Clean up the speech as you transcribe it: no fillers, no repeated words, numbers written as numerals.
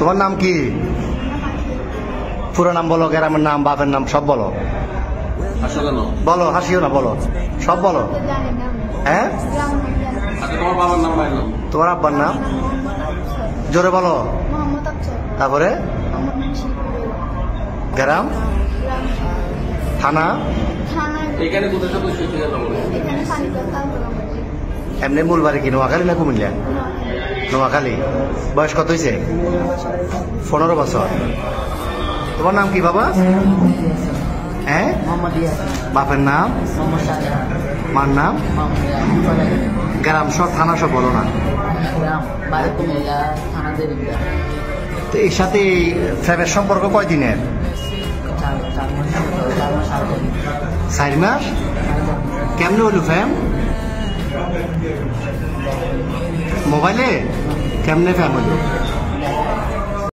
তোমার নাম কি? পুরো নাম বলো, গ্রামের নাম, বাপের নাম সব বলো। বলো, হাসিও না, বলো, সব বলো। হ্যাঁ, তোমার আব্বার নাম জোরে বলো। তারপরে গ্রাম, থানা, এমনি মূল বাড়ি কি নোয়াখালী না কুমিল্লা? নোয়াখালী। বয়স কত হয়েছে? 15 বছর। তোমার নাম কি বাবা? হ্যাঁ, বাপের নাম, মার নাম, গ্রাম সব, থানা সব বলো না। তো এর সাথে ফ্যামের সম্পর্ক কয়দিনের? 4 মাস। কেমনে হলো ফ্যাম? মোবাইলে কেমনে ফ্যাম হলো?